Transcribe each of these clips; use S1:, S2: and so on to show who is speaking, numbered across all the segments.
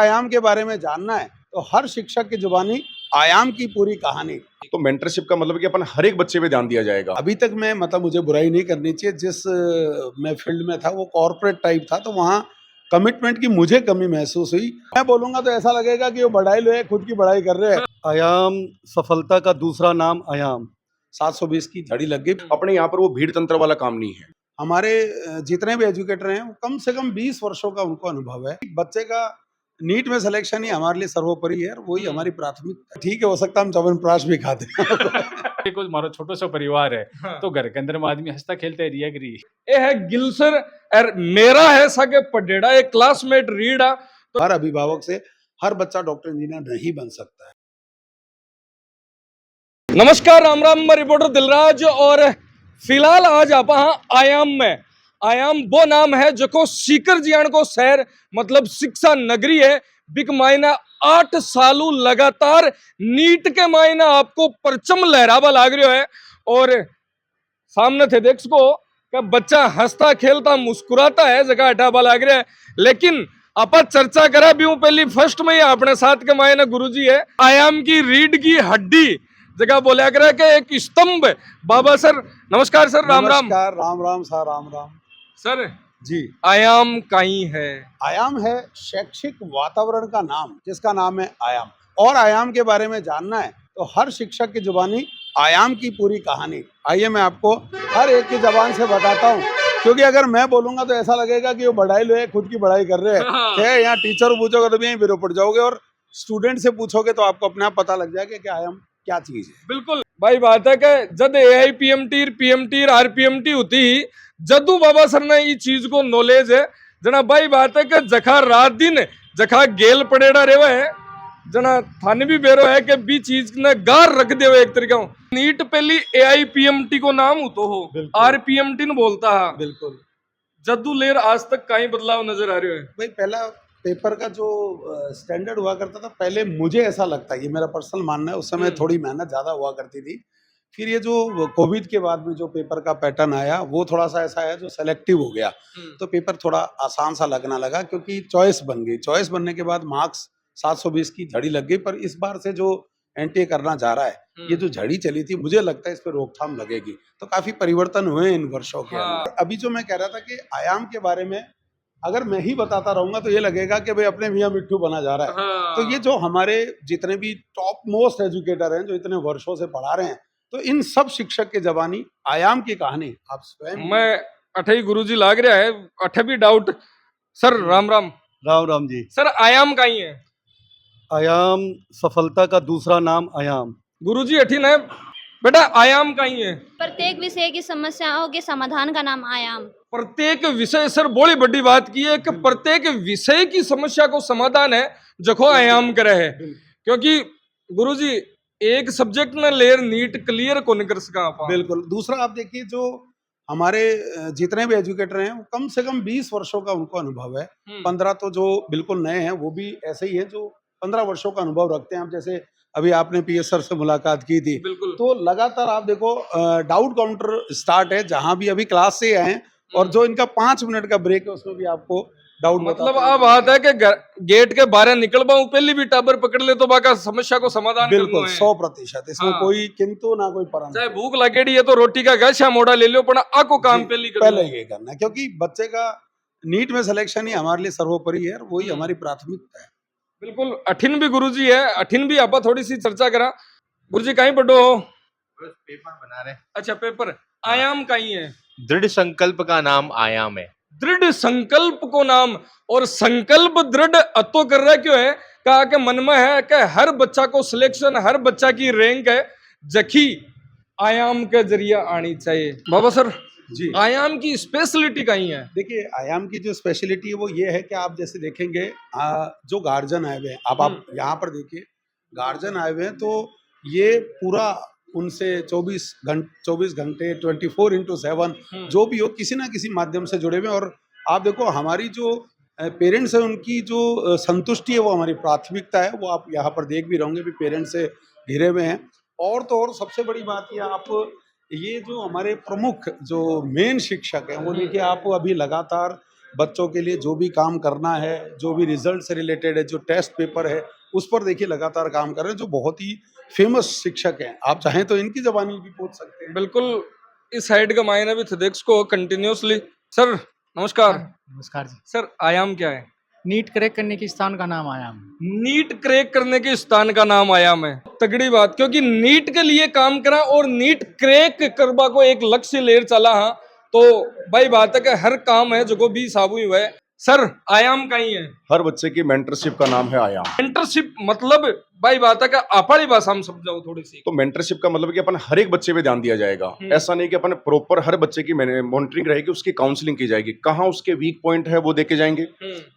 S1: आयाम के बारे में जानना है तो हर शिक्षक की जुबानी आयाम की पूरी कहानी।
S2: तो मेंटरशिप का मतलब कि अपन हर एक बच्चे पे ध्यान दिया जाएगा।
S1: अभी तक मैं मुझे बुराई नहीं करनी चाहिए, जिस मैं फील्ड में था वो कॉर्पोरेट टाइप था, तो वहाँ कमिटमेंट की मुझे कमी महसूस हुई। मैं बोलूंगा तो ऐसा लगेगा कि वो बढ़ाई लो है, खुद की बढ़ाई कर रहे हैं।
S3: आयाम सफलता का दूसरा नाम आयाम।
S1: 720 की झड़ी लग गई।
S2: अपने यहाँ पर वो भीड़ तंत्र वाला काम नहीं है।
S1: हमारे जितने भी एजुकेटर हैं वो कम से कम 20 वर्षों का उनको अनुभव है। बच्चे का नीट में सिलेक्शन ही हमारे लिए सर्वोपरि है, वही हमारी प्राथमिकता। ठीक है, हो सकता है हम च्यवनप्राश भी खाते हैं।
S4: कुछ मारो छोटो सा परिवार है।
S5: हाँ।
S4: तो घर के अंदर में आदमी हंसता खेलता है, रिया करी।
S5: ए है गिलसर और मेरा है सके पडेड़ा एक क्लासमेट रीडा।
S1: तो हर अभिभावक से हर बच्चा डॉक्टर इंजीनियर नहीं बन सकता है।
S5: नमस्कार, राम राम, मैं रिपोर्टर दिलराज। और फिलहाल आज आप आयाम में आयाम वो नाम है जो सीकर जियाण को शहर मतलब शिक्षा नगरी है। बिक मायना 8 सालों लगातार नीट के मायना आपको परचम लहरावा लाग रहा है। और सामने थे देख सको कि बच्चा हंसता खेलता मुस्कुराता है, जगह हटावा लाग रहा है। लेकिन आप चर्चा करा भी हूं पहली फर्स्ट में ही अपने साथ के मायने गुरुजी है आयाम की रीढ़ की हड्डी जगह बोला करे कि एक स्तंभ बाबा सर। नमस्कार सर, राम राम।
S1: नमस्कार, राम राम सर, राम राम
S5: सर
S1: जी।
S5: आयाम कहीं है?
S1: आयाम है शैक्षिक वातावरण का नाम, जिसका नाम है आयाम। और आयाम के बारे में जानना है तो हर शिक्षक की जुबानी आयाम की पूरी कहानी। आइए मैं आपको हर एक की जबान से बताता हूँ, क्योंकि अगर मैं बोलूंगा तो ऐसा लगेगा कि वो बढ़ाई लो है, खुद की बढ़ाई कर रहे हैं। यहाँ टीचर पूछोगे तो भी यहीं बिरो पड़ जाओगे, और स्टूडेंट से पूछोगे तो आपको अपने आप पता लग जाएगा कि आयाम क्या चीज है।
S5: बिल्कुल भाई, बात है कि जब AIPMT PMT RPMT होती ही जदू बाबा सर ने ये चीज को नॉलेज है जना। भाई बात है कि जखा रात दिन जखा गेल पड़ेड़ा रेवा है जना थाने भी बेरो है कि बी चीज ने गार रख दे एक तरीका। नीट पहली AIPMT को नाम हो तो हो, RPMT ने बोलता है।
S1: बिल्कुल।
S5: जद्दू लेर आज तक कहीं बदलाव नजर आ रहे हैं?
S1: भाई पहला पेपर का जो स्टैंडर्ड हुआ करता था पहले, मुझे ऐसा लगता है, ये मेरा पर्सनल मानना है, उस समय थोड़ी मेहनत ज्यादा हुआ करती थी। फिर ये जो कोविड के बाद में जो पेपर का पैटर्न आया वो थोड़ा सा ऐसा है जो सेलेक्टिव हो गया, तो पेपर थोड़ा आसान सा लगना लगा, क्योंकि चॉइस बन गई। चॉइस बनने के बाद मार्क्स 720 की झड़ी लग गई। पर इस बार से जो एनटीए करना जा रहा है, ये जो झड़ी चली थी, मुझे लगता है इस पर रोकथाम लगेगी। तो काफी परिवर्तन हुए इन वर्षों के अंदर। अभी जो मैं कह रहा था कि आयाम के बारे में अगर मैं ही बताता रहूंगा तो ये लगेगा कि भाई अपने मियां मिट्ठू बना जा रहा है। तो ये जो हमारे जितने भी टॉप मोस्ट एजुकेटर हैं जो इतने वर्षों से पढ़ा रहे हैं, तो इन सब शिक्षक के जबानी आयाम की कहानी आप स्वयं।
S5: मैं अठई गुरुजी लाग रहा है, अठे भी doubt. Sir Ram Ram.
S3: Ram Ram ji.
S5: Sir आयाम कहीं है?
S3: आयाम सफलता का दूसरा नाम आयाम।
S5: गुरुजी अठीन है बेटा, आयाम कहीं है?
S6: प्रत्येक विषय की समस्याओं के समाधान का नाम आयाम।
S5: प्रत्येक विषय, सर बड़ी बड़ी बात की है कि प्रत्येक विषय की समस्या को समाधान है जखो आयाम करे है। क्योंकि गुरुजी एक सब्जेक्ट में लेयर नीट क्लियर को नहीं कर सका आप।
S1: बिल्कुल। दूसरा आप देखिए, जो हमारे जितने भी एजुकेटर हैं वो कम से कम 20 वर्षों का उनको अनुभव है। 15 तो जो बिल्कुल नए हैं वो भी ऐसे ही है जो 15 वर्षों का अनुभव रखते हैं। आप जैसे अभी आपने PS सर से मुलाकात की थी, तो लगातार आप देखो डाउट काउंटर स्टार्ट है, जहां भी अभी क्लास से आए, और जो इनका 5 मिनट का ब्रेक है उसमें भी आपको डाउट
S5: मतलब अब बात है कि गेट के बाहर निकल पाऊं पहले भी टाबर पकड़ ले तो बाका समस्या को समाधान।
S1: बिल्कुल 100%, इसमें कोई किंतु ना कोई परंतु।
S5: चाहे भूख लगेड़ी है तो रोटी का गैसा मोड़ा ले लो, पर आको काम पहले
S1: ये करना है, क्योंकि बच्चे का नीट में सिलेक्शन ही हमारे लिए सर्वोपरि है, वही हमारी प्राथमिकता है।
S5: बिल्कुल। अठिन भी गुरुजी है, अठिन भी आप थोड़ी सी चर्चा करा। गुरुजी कहीं पढ़ो हो?
S7: पेपर बना रहे।
S5: अच्छा पेपर। आयाम कहीं है?
S7: दृढ़ संकल्प का नाम आयाम है।
S5: दृढ़ संकल्प को नाम, और संकल्प दृढ़ अतो कर रहा क्यों है? कहा कि मन में है कि हर बच्चा को सिलेक्शन, हर बच्चा की रैंक है जखी आयाम के जरिए आनी चाहिए। बाबा सर
S1: जी,
S5: आयाम की स्पेशलिटी कहीं है?
S1: देखिए आयाम की जो स्पेशलिटी है वो ये है कि आप जैसे देखेंगे जो गार्जियन आए हुए हैं, आप यहाँ पर देखिए गार्जियन आए हुए हैं, तो ये पूरा उनसे 24 घंटे 24x7 जो भी हो किसी ना किसी माध्यम से जुड़े हुए हैं। और आप देखो हमारी जो पेरेंट्स है उनकी जो संतुष्टि है वो हमारी प्राथमिकता है, वो आप यहाँ पर देख भी रहोगे भी पेरेंट्स से घिरे हुए हैं। और तो और सबसे बड़ी बात ये, आप ये जो हमारे प्रमुख जो मेन शिक्षक हैं वो देखिए, आप अभी लगातार बच्चों के लिए जो भी काम करना है, जो भी रिजल्ट से रिलेटेड है, जो टेस्ट पेपर है, उस पर देखिए लगातार काम कर रहे हैं, जो बहुत ही फेमस शिक्षक हैं। आप चाहें तो इनकी जबानी भी पूछ सकते हैं।
S5: बिल्कुल इस साइड का मायने भी थदेक्स को कंटिन्यूसली। सर नमस्कार।
S8: नमस्कार जी।
S5: सर आयाम क्या है?
S8: नीट क्रैक करने के स्थान का नाम आयाम है।
S5: नीट क्रैक करने के स्थान का नाम आयाम है। तगड़ी बात, क्योंकि नीट के लिए काम करा और नीट क्रैक करवा को एक लक्ष्य लेर चला। हाँ तो भाई बात है कि हर काम है जो भी साबु हुआ है। सर आयाम का ही है।
S2: हर बच्चे की मेंटरशिप का नाम है आयाम।
S5: मेंटरशिप मतलब भाई बात है कि आपाड़ी भाषा में समझाओ थोड़ी सी।
S2: तो मेंटरशिप का मतलब कि अपन हर एक बच्चे पे ध्यान दिया जाएगा। ऐसा नहीं कि अपन प्रॉपर हर बच्चे की मॉनिटरिंग रहेगी, उसकी काउंसलिंग की जाएगी। कहाँ उसके वीक पॉइंट है वो देखे जाएंगे,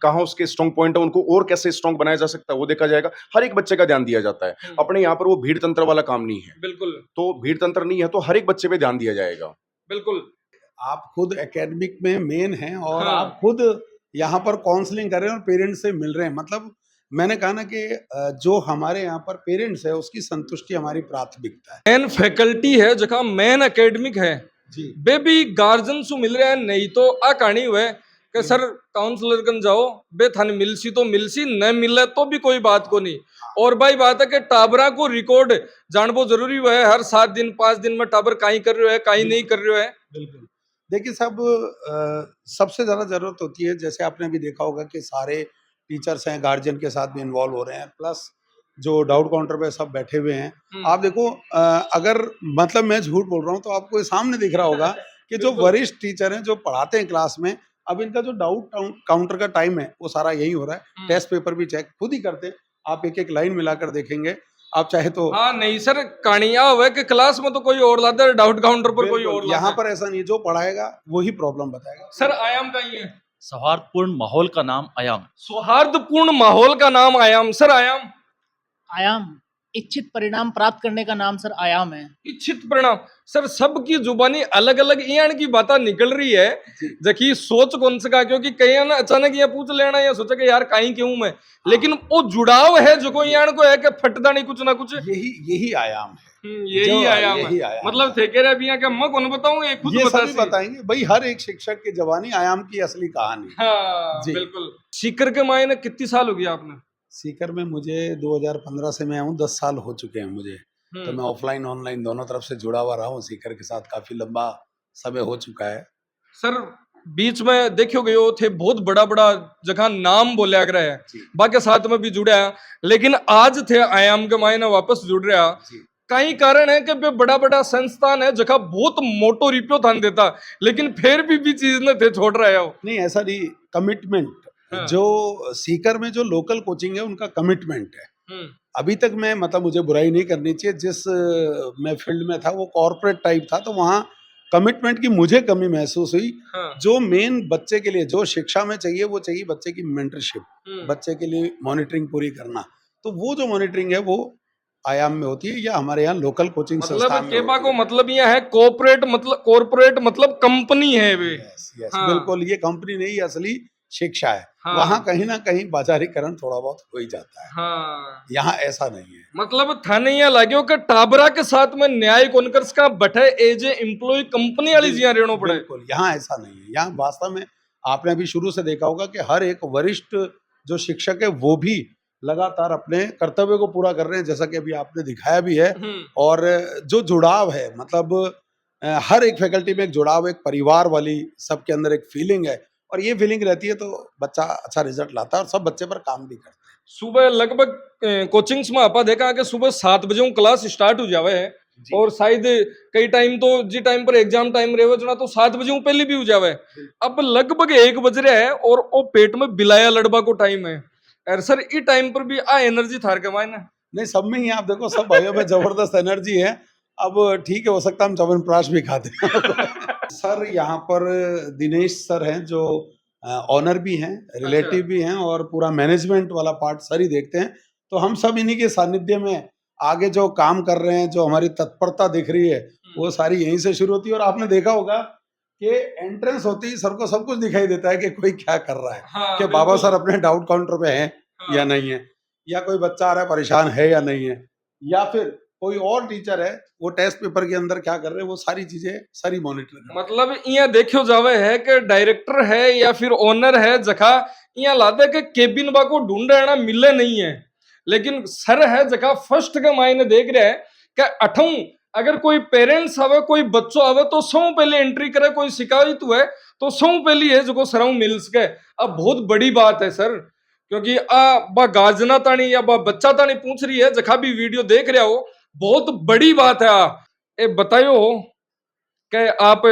S2: कहाँ उसके स्ट्रॉन्ग पॉइंट है उनको और कैसे स्ट्रॉन्ग बनाया जा सकता है वो देखा जाएगा। हर एक बच्चे का ध्यान दिया जाता है। अपने यहाँ पर वो भीड़ तंत्र वाला काम नहीं है।
S5: बिल्कुल।
S2: तो भीड़ तंत्र नहीं है तो हर एक बच्चे पे ध्यान दिया जाएगा।
S5: बिल्कुल।
S1: आप खुद एकेडमिक में मेन हैं और
S5: हाँ।
S1: आप खुद यहाँ पर काउंसलिंग कर रहे हैं और पेरेंट्स से मिल रहे हैं। मतलब मैंने कहा ना कि जो हमारे यहाँ पर पेरेंट्स है उसकी संतुष्टि हमारी प्राथमिकता है।
S5: मेन फैकल्टी है जगह मेन एकेडमिक है
S1: जी।
S5: बे भी गार्जियन सु मिल रहे हैं। नहीं तो आ कहानी हुए कि सर काउंसलर कन जाओ बे थाने मिलसी तो मिलसी, न मिले तो भी कोई बात को नहीं। और भाई बात है कि टाबरा को रिकॉर्ड जानबो जरूरी हुआ है। हर 7 दिन 5 दिन में टाबर काई कर रहे हो है, काई नहीं कर रहे हो है।
S1: बिल्कुल। देखिए सबसे ज्यादा जरूरत होती है, जैसे आपने भी देखा होगा कि सारे टीचर्स हैं गार्जियन के साथ भी इन्वॉल्व हो रहे हैं, प्लस जो डाउट काउंटर पे सब बैठे हुए हैं। आप देखो अगर मतलब मैं झूठ बोल रहा हूँ तो आपको ये सामने दिख रहा होगा कि जो वरिष्ठ टीचर हैं जो पढ़ाते हैं क्लास में, अब इनका जो डाउट काउंटर का टाइम है वो सारा यही हो रहा है। टेस्ट पेपर भी चेक खुद ही करते हैं। आप एक एक लाइन मिलाकर देखेंगे, आप चाहे तो।
S5: हाँ नहीं सर कहानिया हुआ कि क्लास में तो कोई और लाता है, डाउट काउंटर पर कोई और लाता
S1: यहाँ
S5: है।
S1: पर ऐसा नहीं है, जो पढ़ाएगा वही प्रॉब्लम बताएगा।
S5: सर आयाम का ही है।
S9: सौहार्दपूर्ण माहौल का नाम आयाम।
S5: सौहार्दपूर्ण माहौल का नाम आयाम। सर आयाम
S8: आयाम इच्छित परिणाम प्राप्त करने का नाम सर आयाम है।
S5: इच्छित परिणाम। सर सबकी जुबानी अलग अलग यान की बातें निकल रही है, जबकि सोच कौन सा, क्योंकि कई ना अचानक ये पूछ लेना या सोचा कि यार काई क्यों मैं, लेकिन वो जुड़ाव है जो कोई यान को है कि फटदा नहीं कुछ ना कुछ।
S1: यही आयाम है।
S5: यही आयाम है। मतलब थे कह रहे भी कि मैं कौन बताऊं, ये खुद
S1: ये
S5: बता
S1: सभी बताएंगे भाई। हर एक शिक्षक की जवानी आयाम की असली कहानी।
S5: हाँ
S1: जी।
S5: बिल्कुल। सीकर के मायने कितनी साल हो गया आपने?
S1: सीकर में मुझे 2015 से मैं हूँ, 10 साल हो चुके हैं मुझे। तो मैं ऑफलाइन ऑनलाइन दोनों तरफ से जुड़ा हुआ रहा हूँ। सीकर के साथ काफी लंबा समय हो चुका है।
S5: सर बीच में देखो गए थे बहुत बड़ा बड़ा जगह नाम बोलिया कर है, बाकी साथ में भी जुड़ा है, लेकिन आज थे आयाम के मायने वापस जुड़ रहा। कई कारण है कि बड़ा बड़ा संस्थान है जगह बहुत मोटो रिप्यो थान देता, लेकिन फिर भी चीज न थे छोड़ रहे हो।
S1: नहीं ऐसा नहीं, कमिटमेंट।
S5: हाँ।
S1: जो सीकर में जो लोकल कोचिंग है उनका कमिटमेंट है। अभी तक मैं मतलब मुझे बुराई नहीं करनी चाहिए, जिस मैं फील्ड में था वो कॉर्पोरेट टाइप था, तो वहाँ कमिटमेंट की मुझे कमी महसूस हुई।
S5: हाँ।
S1: जो मेन बच्चे के लिए जो शिक्षा में चाहिए वो चाहिए बच्चे की मेंटरशिप, बच्चे के लिए मॉनिटरिंग पूरी करना। तो वो जो मॉनिटरिंग है वो आयाम में होती है या हमारे यहाँ लोकल कोचिंग
S5: मतलब केबा को मतलब यह है कॉर्पोरेट मतलब कंपनी है वे।
S1: यस
S5: हाँ।
S1: बिल्कुल, ये कंपनी नहीं, असली शिक्षा है।
S5: हाँ।
S1: वहाँ कहीं ना कहीं बाजारीकरण थोड़ा बहुत हो ही जाता है।
S5: हाँ।
S1: यहाँ ऐसा नहीं है।
S5: मतलब थाने यहाँ लाग्यो कि टाबरा के साथ में न्याय कोनकर्स का बैठे एज ए एम्प्लॉय कंपनी वाली जिया रेणो पड़े।
S1: बिल्कुल, यहाँ ऐसा नहीं है। यहाँ वास्तव में आपने अभी शुरू से देखा होगा कि हर एक वरिष्ठ जो शिक्षक है वो भी लगातार अपने कर्तव्य को पूरा कर रहे हैं, जैसा कि अभी आपने दिखाया भी है। और जो जुड़ाव है, मतलब हर एक फैकल्टी में एक जुड़ाव, एक परिवार वाली सबके अंदर एक फीलिंग है, और ये फीलिंग रहती है तो बच्चा अच्छा रिजल्ट लाता है और सब बच्चे पर काम भी करते हैं।
S5: सुबह लगभग कोचिंग्स में आपा देखा कि सुबह 7 बजे क्लास स्टार्ट हो जावे है, और शायद कई टाइम तो जी टाइम पर एग्जाम टाइम रहे जना तो 7 बजे पहले भी हो जावे। अब लगभग 1 बज रहा है और वो पेट में बिलाया लड़बा को टाइम है। और सर ई टाइम पर भी आ एनर्जी थार के मायने
S1: नहीं, सब में ही आप देखो, सब भाइयों में जबरदस्त एनर्जी है। अब ठीक है, हो सकता है हम च्यवनप्राश भी खाते हैं। सर यहाँ पर दिनेश सर हैं जो ऑनर भी हैं, रिलेटिव भी हैं, और पूरा मैनेजमेंट वाला पार्ट सर ही देखते हैं। तो हम सब इन्हीं के सानिध्य में आगे जो काम कर रहे हैं, जो हमारी तत्परता दिख रही है वो सारी यहीं से शुरू होती है। और आपने देखा होगा कि एंट्रेंस होती ही सर को सब कुछ दिखाई देता है कि कोई क्या कर रहा है।
S5: हाँ,
S1: कि बाबा सर अपने डाउट काउंटर पे हैं या नहीं है, या कोई बच्चा आ रहा है परेशान है या नहीं है, या फिर कोई और टीचर है वो टेस्ट पेपर के अंदर क्या कर रहे हैं वो सारी चीजें सारी मॉनिटर कर
S5: मतलब यहाँ देखियो जावे है कि डायरेक्टर है या फिर ओनर है जखा यहाँ लादे के केबिन बा को ढूंढ रहे मिले नहीं है, लेकिन सर है जखा फर्स्ट के मायने देख रहे हैं कि अठों अगर कोई पेरेंट्स आवे कोई बच्चों आवे तो सौ पहले एंट्री करे, कोई शिकायत हुए तो सौ पहली है जो सराउ मिल सके। अब बहुत बड़ी बात है सर, क्योंकि बा गाजना तानी या बा बच्चा तानी पूछ रही है जखा भी वीडियो देख रहा हो, बहुत बड़ी बात है। ए बतायो कि आप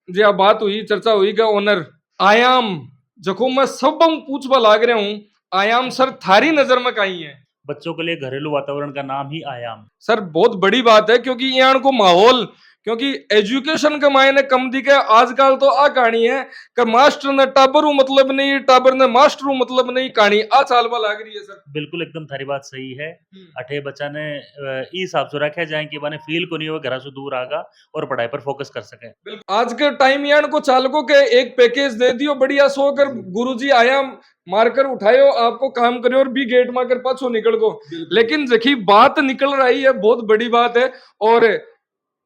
S5: जी बात हुई चर्चा हुई कि ओनर आयाम जको मैं सब पूछवा लाग रहा हूँ, आयाम सर थारी नजर में कहीं है?
S9: बच्चों के लिए घरेलू वातावरण का नाम ही आयाम।
S5: सर बहुत बड़ी बात है, क्योंकि यहाँ को माहौल, क्योंकि एजुकेशन के मायने कम दिखे आजकल तो आ कहानी है कि मास्टर ने टाबर मतलब नहीं, टाबर ने मास्टर मतलब नहीं, कहानी आ चालवा लाग रही है सर।
S9: बिल्कुल एकदम थारी बात सही है। अठे बच्चा ने ई हिसाब से रखे जाए कि बने फील को नहीं हो घर से दूर आगा और पढ़ाई पर फोकस कर सके।
S5: आज के टाइम यान को चालकों के एक पैकेज दे दियो बढ़िया सो कर गुरुजी आया मारकर उठायो आपको काम करो और भी गेट मारकर पाछो निकल गो, लेकिन जखी बात निकल रही है बहुत बड़ी बात है। और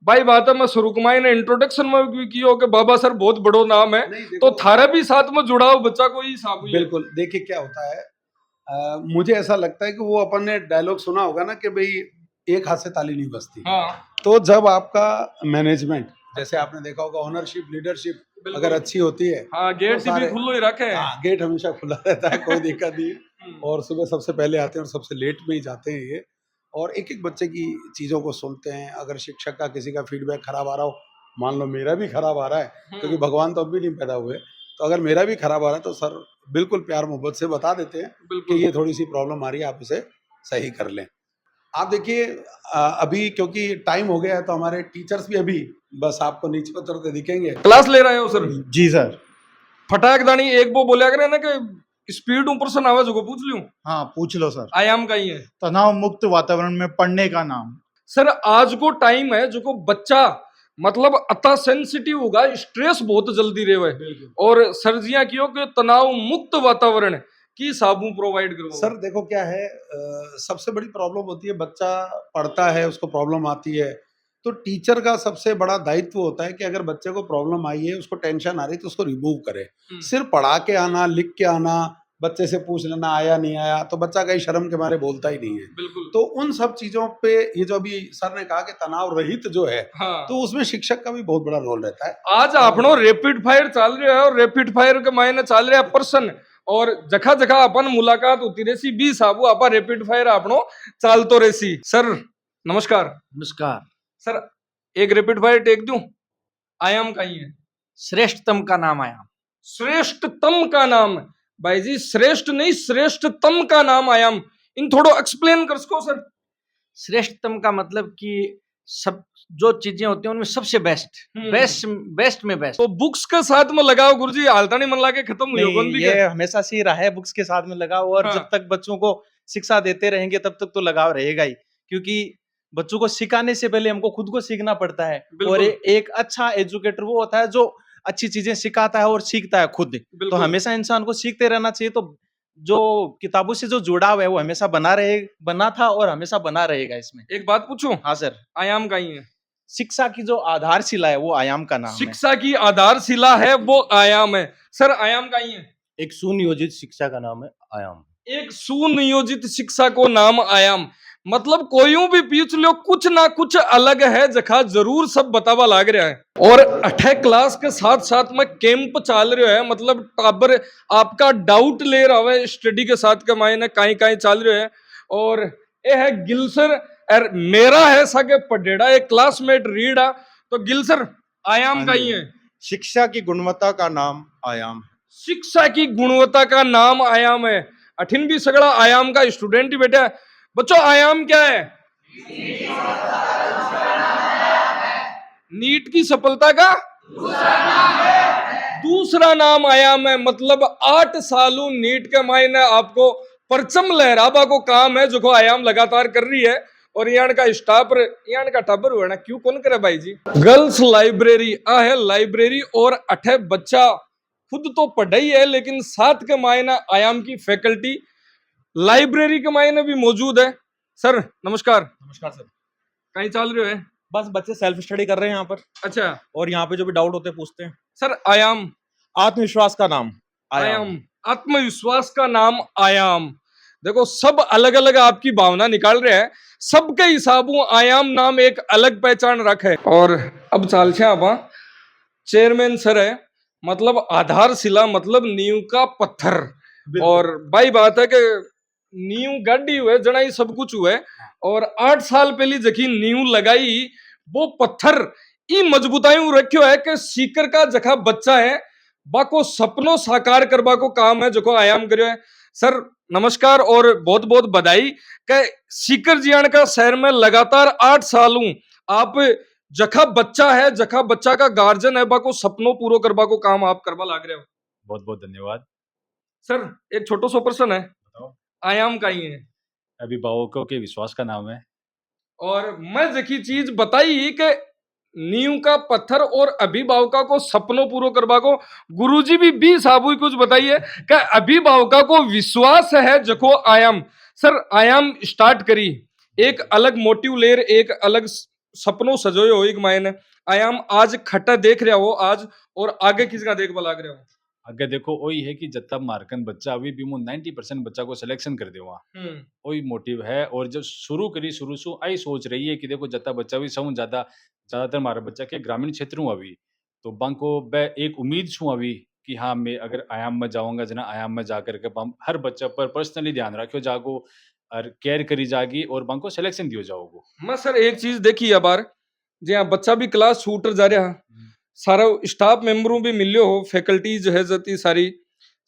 S5: भाई बात है मैं शुरू कुमाई ने इंट्रोडक्शन में भी किया कि बाबा सर बहुत बड़ो नाम है, तो थारा भी साथ में जुड़ाओ बच्चा को ही हिसाब हुई।
S1: बिल्कुल देखिए क्या होता है, मुझे ऐसा लगता है कि वो अपन ने डायलॉग सुना होगा ना कि भाई एक हाथ से ताली नहीं बजती। तो जब आपका मैनेजमेंट जैसे आपने देखा होगा ओनरशिप लीडरशिप अगर अच्छी होती है,
S5: गेट
S1: तो
S5: भी खुला ही रखे,
S1: गेट हमेशा खुला रहता है, कोई दिक्कत नहीं। और सुबह सबसे पहले आते हैं और सबसे लेट में ही जाते हैं ये, और एक एक बच्चे की चीज़ों को सुनते हैं। अगर शिक्षक का किसी का फीडबैक खराब आ रहा हो, मान लो मेरा भी खराब आ रहा है, क्योंकि भगवान तो अभी नहीं पैदा हुए, तो अगर मेरा भी खराब आ रहा है तो सर बिल्कुल प्यार मोहब्बत से बता देते हैं कि ये थोड़ी सी प्रॉब्लम आ रही है, आप इसे सही कर लें। आप देखिए अभी क्योंकि टाइम हो गया है तो हमारे टीचर्स भी अभी बस आपको नीचे उतरते दिखेंगे।
S5: क्लास ले रहे हो सर?
S3: जी सर।
S5: फटाक दानी एक वो बोलिया करे ना कि स्पीड ऊपर से आवाज को पूछ लूं।
S3: हाँ पूछ लो सर।
S5: आयाम का ही है
S3: तनाव मुक्त वातावरण में पढ़ने का नाम।
S5: सर आज को टाइम है जो को बच्चा मतलब अता सेंसिटिव होगा, स्ट्रेस बहुत जल्दी रहे, और सर्जियां कियो कि तनाव मुक्त वातावरण की साबुन प्रोवाइड करो।
S1: सर देखो क्या है, सबसे बड़ी प्रॉब्लम होती है बच्चा पढ़ता है उसको प्रॉब्लम आती है, तो टीचर का सबसे बड़ा दायित्व होता है कि अगर बच्चे को प्रॉब्लम आई है उसको टेंशन आ रही है तो उसको रिमूव करे। सिर्फ पढ़ा के आना लिख के आना, बच्चे से पूछ लेना आया नहीं आया, तो बच्चा कहीं शर्म के मारे बोलता ही नहीं है।
S5: बिल्कुल।
S1: तो उन सब चीजों पे ये जो अभी सर ने कहा कि तनाव रहित जो है, तो उसमें शिक्षक का भी बहुत बड़ा रोल रहता है।
S5: आज आपनो रैपिड फायर चल रहा है और रैपिड फायर के मायने चल रहा है पर्सन, और जगह जगह अपन मुलाकात होती रहसी 20 आबू आपा रैपिड फायर आपनो चालतो रहसी। सर नमस्कार।
S10: नमस्कार
S5: सर एक रैपिड फायर टेक दूं? आयाम का ही है?
S10: श्रेष्ठतम का नाम आयाम।
S5: श्रेष्ठतम का नाम भाई जी, श्रेष्ठ नहीं श्रेष्ठतम का नाम आयाम, इन थोड़ो एक्सप्लेन कर सको सर।
S10: श्रेष्ठतम का मतलब कि सब जो चीजें होती हैं उनमें सबसे बेस्ट बेस्ट में बेस्ट।
S5: तो बुक्स के साथ में लगाओ गुरुजी, हालता नहीं मन लाके खत्म हुई
S11: ये हमेशा से रहा है, बुक्स के साथ में लगाओ, और जब तक बच्चों को शिक्षा देते रहेंगे तब तक तो लगाव रहेगा ही, क्योंकि बच्चों को सिखाने से पहले हमको खुद को सीखना पड़ता है। और एक अच्छा एजुकेटर वो होता है जो अच्छी चीजें सिखाता है और सीखता है खुद। तो हमेशा इंसान को सीखते रहना चाहिए। तो जो किताबों से जो जुड़ाव है वो हमेशा बना था और हमेशा बना रहेगा। इसमें
S5: एक बात पूछूं?
S10: हाँ सर।
S5: आयाम का ही है?
S10: शिक्षा की जो आधारशिला है वो आयाम का नाम है।
S5: शिक्षा की आधारशिला है वो आयाम है। सर आयाम का ही है?
S9: एक सुनियोजित शिक्षा का नाम है आयाम।
S5: एक सुनियोजित शिक्षा को नाम आयाम, मतलब कोई भी पूछ लो कुछ ना कुछ अलग है जखा जरूर सब बतावा लाग रहा है। और 8 क्लास के साथ साथ में कैंप चल रहा है, मतलब टाबर आपका डाउट ले रहा है स्टडी के साथ के मायने कहीं कहीं चल रहा है। और ये है गिलसर, और मेरा है सके पढ़ेड़ा एक क्लासमेट रीडा, तो गिलसर आयाम का ही है?
S3: शिक्षा की गुणवत्ता का नाम आयाम।
S5: शिक्षा की गुणवत्ता का नाम आयाम है। अठिन भी सगड़ा आयाम का स्टूडेंट ही बैठा है। बच्चों आयाम क्या है? नीट की सफलता का दूसरा नाम आयाम है। मतलब 8 सालों नीट के मायने आपको परचम लहराबा को काम है जो को आयाम लगातार कर रही है। और यहाँ का स्टाफ यहाँ का टाबर हुआ ना क्यों कौन करे भाई जी। गर्ल्स लाइब्रेरी आ है लाइब्रेरी, और 8 बच्चा खुद तो पढ़ाई है लेकिन साथ के मायने आयाम की फैकल्टी लाइब्रेरी के मायने भी मौजूद है। सर नमस्कार।
S9: नमस्कार सर।
S5: कहीं चल रहे हो?
S11: बस बच्चे सेल्फ स्टडी कर रहे हैं यहाँ पर,
S5: अच्छा
S11: और यहाँ पे जो भी डाउट होते हैं पूछते हैं।
S5: सर, आयाम
S11: आत्मविश्वास का नाम
S5: आयाम आत्मविश्वास का नाम आयाम। देखो, सब अलग अलग आपकी भावना निकाल रहे हैं, सबके हिसाबों आयाम नाम एक अलग पहचान रखे। और अब चाल से आप चेयरमैन सर है, मतलब आधारशिला, मतलब नींव का पत्थर। और भाई बात है कि नींव गाड़ी हुए जना ही सब कुछ हुए, और 8 साल पहले जखी नींव लगाई वो पत्थर ई मजबूताई रखियो है कि सीकर का जखा बच्चा है बाको सपनों साकार करवा को काम है जो आयाम करियो है। सर नमस्कार और बहुत बहुत बधाई कि सीकर जियान का शहर में लगातार 8 सालों आप जखा बच्चा है, जखा बच्चा का गार्जियन है, बाको सपनों पूरा करवा को काम आप करवा लाग रहे हो।
S4: बहुत बहुत धन्यवाद।
S5: सर एक छोटो सो प्रश्न है, आयाम का ही है,
S4: अभिभावकों के विश्वास का नाम है।
S5: और मैं जखी चीज बताई कि नींव का पत्थर और अभिभावका को सपनों पूरा करवा को गुरुजी भी 20 साबुई कुछ बताइए कि अभिभावका को विश्वास है जको आयाम। सर आयाम स्टार्ट करी, एक अलग मोटिव लेर, एक अलग सपनों सजोयो हो एक मायने आयाम आज खट्टा देख रहा हो आज, और आगे किसका देखभाल लाग रहा हो?
S4: आगे देखो वही है कि जब मार्कन बच्चा अभी भी 90% बच्चा को सिलेक्शन कर दे वहाँ, वही मोटिव है। और जब शुरू करी शुरू से आई सोच रही है कि देखो जत्ता बच्चा भी सहूँ ज्यादातर हमारा बच्चा के ग्रामीण क्षेत्र हूँ अभी, तो बांको एक उम्मीद छूँ अभी कि हाँ मैं अगर आयाम में जाऊंगा जना आयाम में जाकर के हर बच्चा पर पर्सनली ध्यान रखियो जागो और केयर करी जागी और बांको सिलेक्शन दियो जाओगो।
S5: मैं सर एक चीज देखी है बार, जी बच्चा भी क्लास छूटर जा रहा, सारा स्टाफ मेंबरों भी मिलियो हो, फैकल्टी जो है जती सारी,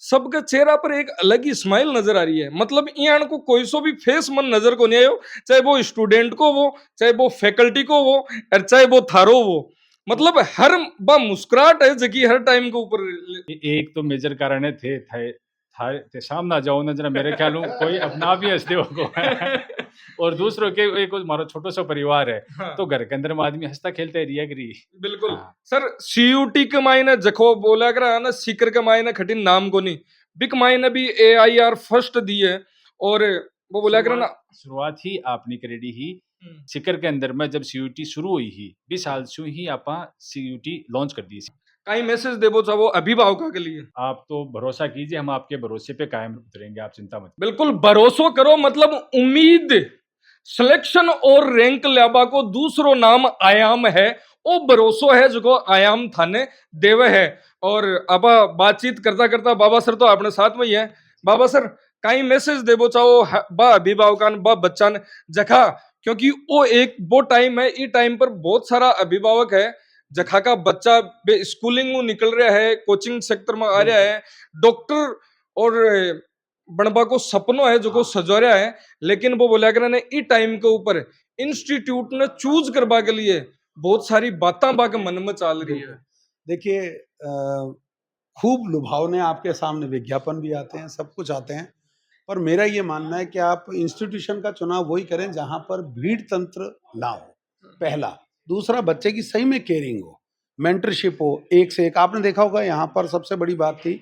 S5: सबके चेहरा पर एक अलग ही स्माइल नजर आ रही है। मतलब यहाँ को कोई सो भी फेस मन नजर को नहीं आयो, चाहे वो स्टूडेंट को वो, चाहे वो फैकल्टी को वो, और चाहे वो थारो वो, मतलब हर बा मुस्कुराहट है जकी हर टाइम के ऊपर।
S4: एक तो मेजर कारण है थे शाम ना जाओ ना जना मेरे ख्याल कोई अपना भी हंसते हो और दूसरों के एक हमारा छोटा सा परिवार है,
S5: हाँ।
S4: तो घर के अंदर में आदमी हंसता खेलता रिया करी।
S5: बिल्कुल।
S4: हाँ।
S5: सर सीयूटी के मायने जखो बोला कर ना, सीकर के मायने खटिन नाम को नहीं, बिक मायने भी AIR फर्स्ट दी है, और वो बोला कर ना
S4: शुरुआत ही आपने करेडी ही सीकर के अंदर में जब CUT शुरू हुई ही 20 साल से ही आपा CUT लॉन्च कर दी।
S5: कई मैसेज देवो चाहो अभिभावकों के लिए?
S4: आप तो भरोसा कीजिए, हम आपके भरोसे पे कायम उतरेंगे, आप चिंता मत।
S5: बिल्कुल भरोसा करो, मतलब उम्मीद सिलेक्शन और रैंक लाबा को दूसरो नाम आयाम है, वो भरोसा है जो आयाम थाने देवे है। और अब बातचीत करता करता बाबा सर तो अपने साथ में ही है। बाबा सर कई मैसेज देवो चाहो बा अभिभावकान बा बच्चन जखा, क्योंकि वो टाइम है, ये टाइम पर बहुत सारा अभिभावक है जखा का बच्चा स्कूलिंग में निकल रहा है, कोचिंग सेक्टर में आ रहा है, डॉक्टर और बनबा को सपनों है जो को सजा रहा है, लेकिन वो बोला कर ई टाइम के ऊपर इंस्टीट्यूट ने चूज करवा के लिए बहुत सारी बातें बाके मन में चल रही है।
S1: देखिए खूब लुभावने आपके सामने विज्ञापन भी आते हैं, सब कुछ आते हैं, पर मेरा ये मानना है कि आप इंस्टीट्यूशन का चुनाव वही करें जहां पर भीड़ तंत्र ना हो, पहला। दूसरा, बच्चे की सही में केयरिंग हो, मेंटरशिप हो, एक से एक। आपने देखा होगा यहाँ पर सबसे बड़ी बात थी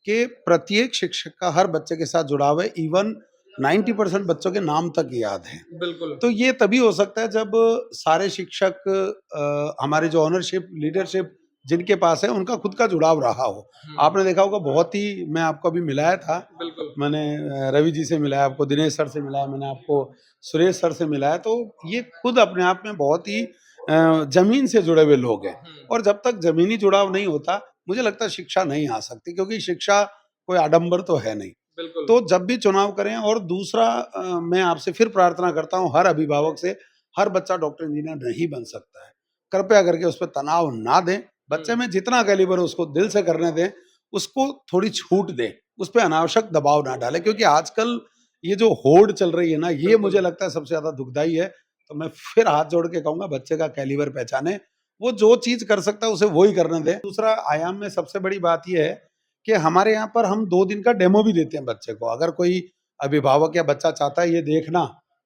S1: कि प्रत्येक शिक्षक का हर बच्चे के साथ जुड़ाव है, इवन 90% बच्चों के नाम तक याद है।
S5: बिल्कुल।
S1: तो ये तभी हो सकता है जब सारे शिक्षक हमारे जो ऑनरशिप लीडरशिप जिनके पास है उनका खुद का जुड़ाव रहा हो। आपने देखा होगा, बहुत ही, मैं आपको अभी मिलाया था,
S5: बिल्कुल।
S1: मैंने रवि जी से मिलाया, आपको दिनेश सर से मिलाया, मैंने आपको सुरेश सर से मिलाया, तो ये खुद अपने आप में बहुत ही जमीन से जुड़े हुए लोग हैं। और जब तक जमीनी जुड़ाव नहीं होता, मुझे लगता है शिक्षा नहीं आ सकती, क्योंकि शिक्षा कोई आडंबर तो है नहीं।
S5: बिल्कुल।
S1: तो जब भी चुनाव करें, और दूसरा मैं आपसे फिर प्रार्थना करता हूँ हर अभिभावक से, हर बच्चा डॉक्टर इंजीनियर नहीं बन सकता है, कृपया करके उस पर तनाव ना दें। बच्चे में जितना कैलिबर उसको दिल से करने दें, उसको थोड़ी छूट दें, उस पर अनावश्यक दबाव ना डालें, क्योंकि आजकल ये जो होड़ चल रही है ना, ये मुझे लगता है सबसे ज्यादा दुखदाई है। तो मैं फिर हाथ जोड़ के कहूंगा, बच्चे का कैलिबर पहचाने, वो जो चीज कर सकता है उसे वो ही करने दें। दूसरा, आयाम में सबसे बड़ी बात यह है कि हमारे यहाँ पर हम 2 दिन का डेमो भी देते हैं बच्चे को। अगर कोई अभिभावक या बच्चा चाहता है ये देखना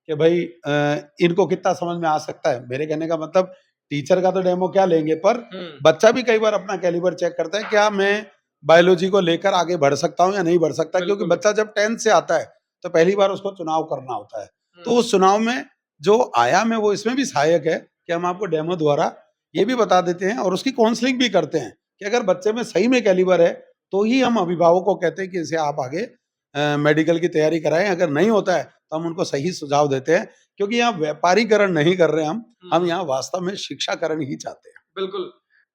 S1: कि भाई इनको कितना समझ में आ सकता है, मेरे कहने का मतलब टीचर का तो डेमो क्या लेंगे, पर बच्चा भी कई बार अपना कैलिबर चेक करता है, क्या मैं बायोलॉजी को लेकर आगे बढ़ सकता हूँ या नहीं बढ़ सकता। क्योंकि बच्चा जब 10th से आता है तो पहली बार उसको चुनाव करना होता है, तो उस चुनाव में जो आयाम है वो इसमें भी सहायक है कि हम आपको डेमो द्वारा ये भी बता देते हैं और उसकी काउंसलिंग भी करते हैं कि अगर बच्चे में सही में कैलिबर है तो ही हम अभिभावक को कहते हैं कि इसे आप आगे मेडिकल की तैयारी कराएं। अगर नहीं होता है तो हम उनको सही सुझाव देते हैं, क्योंकि यहाँ व्यापारीकरण नहीं कर रहे हम यहाँ वास्तव में शिक्षाकरण ही चाहते हैं।
S5: बिल्कुल।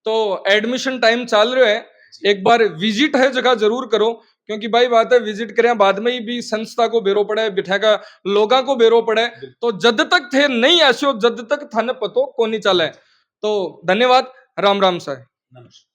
S5: तो एडमिशन टाइम चल रहा है, एक बार विजिट है जगह जरूर करो, क्योंकि भाई बात है विजिट करें बाद में ही भी संस्था को बेरो पड़े, बिठा का लोगा को बेरो पड़े, तो जद तक थे नहीं ऐसे जद तक थाने पतो को नहीं चले। तो धन्यवाद, राम राम साहब।
S1: नमस्कार।